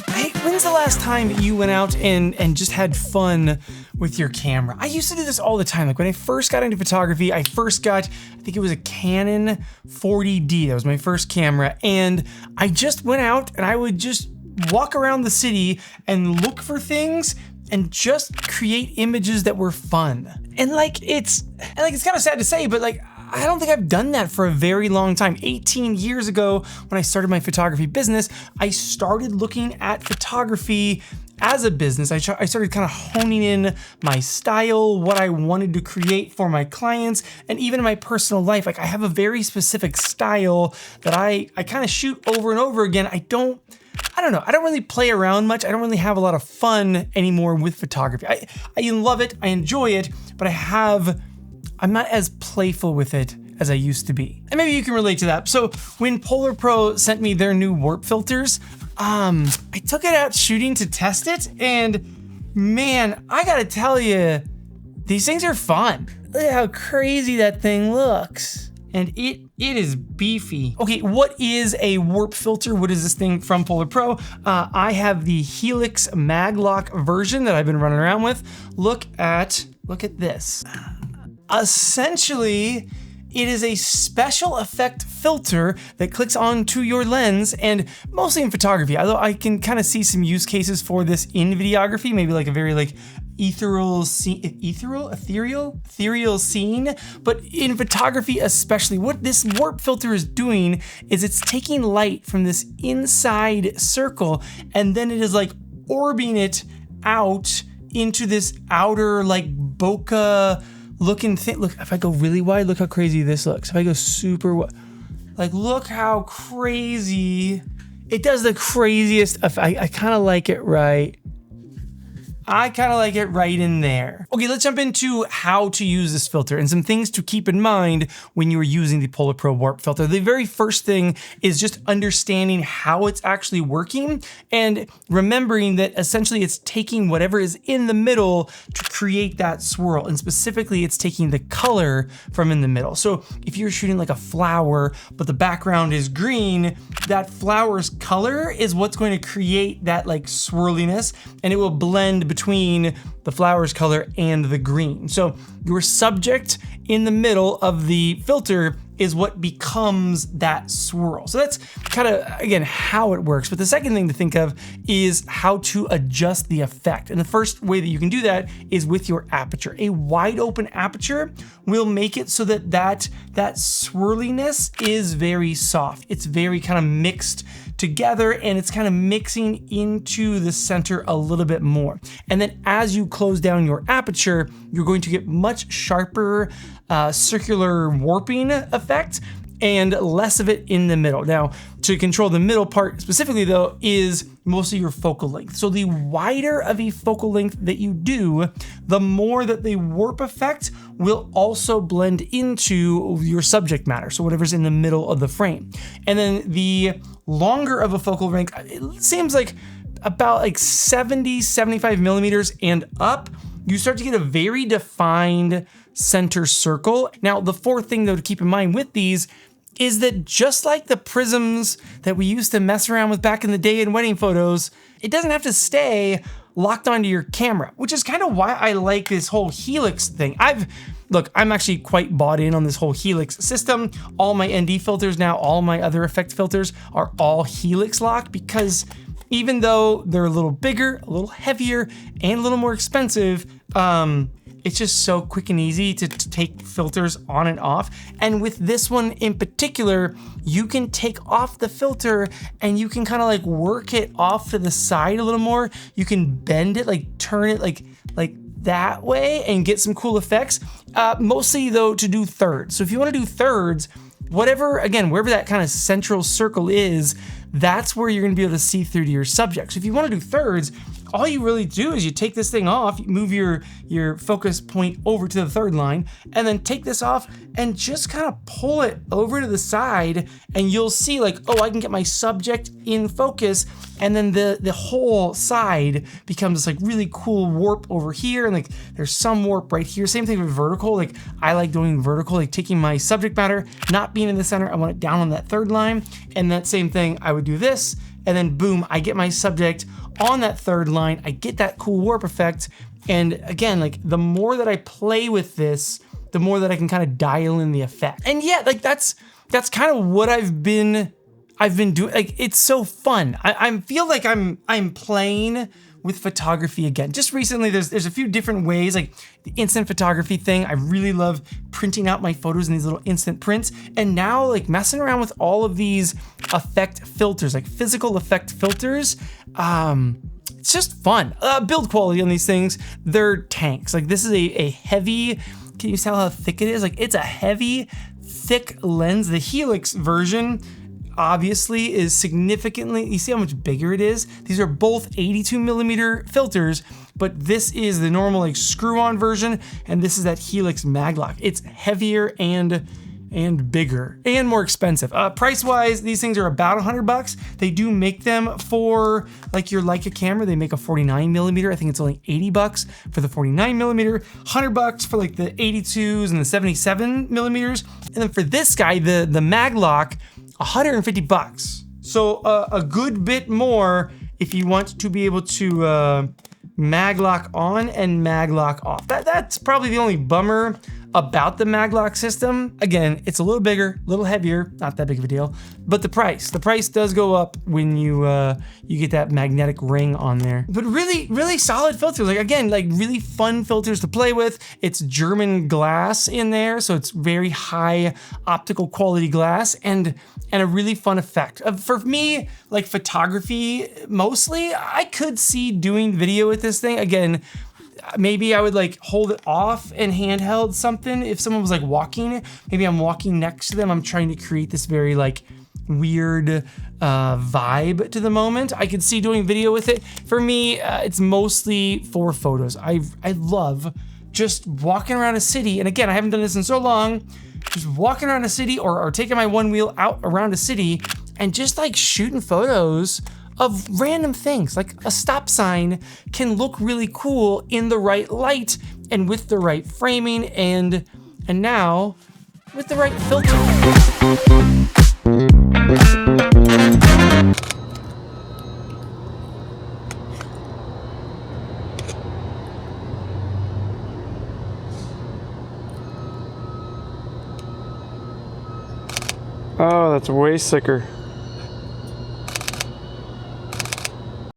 Hey, when's the last time you went out and just had fun with your camera? I used to do this all the time. Like when I first got into photography, I think it was a Canon 40D. That was my first camera. And I just went out and I would just walk around the city and look for things and just create images that were fun. And it's kind of sad to say, but I don't think I've done that for a very long time. 18 years ago, when I started my photography business, I started looking at photography as a business. I started kind of honing in my style, what I wanted to create for my clients, and even in my personal life. I have a very specific style that I kind of shoot over and over again. I don't know. I don't really play around much. I don't really have a lot of fun anymore with photography. I love it. I enjoy it, but I'm not as playful with it as I used to be. And maybe you can relate to that. So when PolarPro sent me their new warp filters, I took it out shooting to test it, and man, I gotta tell you, these things are fun. Look at how crazy that thing looks. And it is beefy. Okay, what is a warp filter? What is this thing from PolarPro? I have the Helix Maglock version that I've been running around with. Look at this. Essentially, it is a special effect filter that clicks onto your lens, and mostly in photography, although I can kind of see some use cases for this in videography, maybe like a very ethereal scene. But in photography especially, what this warp filter is doing is it's taking light from this inside circle, and then it is orbing it out into this outer bokeh looking thing. Look, if I go really wide, look how crazy this looks. If I go super wide, look how crazy. It does the craziest. I kind of like it right. I kind of like it right in there. Okay, let's jump into how to use this filter and some things to keep in mind when you are using the PolarPro Warp filter. The very first thing is just understanding how it's actually working and remembering that essentially it's taking whatever is in the middle to create that swirl. And specifically, it's taking the color from in the middle. So if you're shooting a flower, but the background is green, that flower's color is what's going to create that swirliness, and it will blend between the flower's color and the green. So your subject in the middle of the filter is what becomes that swirl. So that's kind of, again, how it works. But the second thing to think of is how to adjust the effect. And the first way that you can do that is with your aperture. A wide open aperture will make it so that swirliness is very soft. It's very kind of mixed together, and it's kind of mixing into the center a little bit more. And then as you close down your aperture, you're going to get much sharper circular warping effect and less of it in the middle. Now, to control the middle part specifically though is mostly your focal length. So the wider of a focal length that you do, the more that the warp effect will also blend into your subject matter. So whatever's in the middle of the frame. And then the longer of a focal length, it seems like about 70, 75 millimeters and up, you start to get a very defined center circle. Now, the fourth thing though to keep in mind with these is that just like the prisms that we used to mess around with back in the day in wedding photos, it doesn't have to stay locked onto your camera, which is kind of why I like this whole Helix thing. I'm actually quite bought in on this whole Helix system. All my ND filters now, all my other effect filters are all Helix locked, because even though they're a little bigger, a little heavier, and a little more expensive, it's just so quick and easy to take filters on and off. And with this one in particular, you can take off the filter and you can kind of work it off to the side a little more. You can bend it, turn it like that way and get some cool effects. Mostly though to do thirds. So if you want to do thirds, wherever that kind of central circle is, that's where you're gonna be able to see through to your subject. So if you wanna do thirds, all you really do is you take this thing off, you move your focus point over to the third line, and then take this off and just kind of pull it over to the side, and you'll see I can get my subject in focus, and then the whole side becomes this really cool warp over here, and there's some warp right here. Same thing with vertical. I like doing vertical, taking my subject matter, not being in the center, I want it down on that third line, and that same thing, I would do this, and then boom, I get my subject on that third line. I get that cool warp effect. And again, like the more that I play with this, the more that I can kind of dial in the effect. And yeah, like that's kind of what I've been doing. Like it's so fun. I feel like I'm playing with photography again. Just recently, there's a few different ways, like the instant photography thing. I really love printing out my photos in these little instant prints. And now like messing around with all of these effect filters, like physical effect filters. It's just fun. Build quality on these things, they're tanks. Like this is a heavy, can you tell how thick it is? Like it's a heavy, thick lens. The Helix version obviously is significantly, you see how much bigger it is? These are both 82mm filters, but this is the normal like screw-on version, and this is that Helix Maglock. It's heavier and bigger and more expensive. Price-wise, these things are about $100. They do make them for like your Leica camera. They make a 49mm. I think it's only $80 for the 49mm, $100 for like the 82s and the 77mm. And then for this guy, the Maglock, $150. So a good bit more if you want to be able to Maglock on and Maglock off. That's probably the only bummer about the Maglock system. Again, it's a little bigger, a little heavier, not that big of a deal, but the price does go up when you get that magnetic ring on there. But really solid filters. Like again, like really fun filters to play with. It's German glass in there, so it's very high optical quality glass and a really fun effect. For me, like photography mostly, I could see doing video with this thing. Again, maybe I would like hold it off and handheld something. If someone was like walking, maybe I'm walking next to them. I'm trying to create this very like weird vibe to the moment. I could see doing video with it. For me, it's mostly for photos. I love just walking around a city. And again, I haven't done this in so long. Just walking around a city or taking my one wheel out around a city and just like shooting photos of random things. Like a stop sign can look really cool in the right light and with the right framing and now with the right filter. Oh, that's way sicker.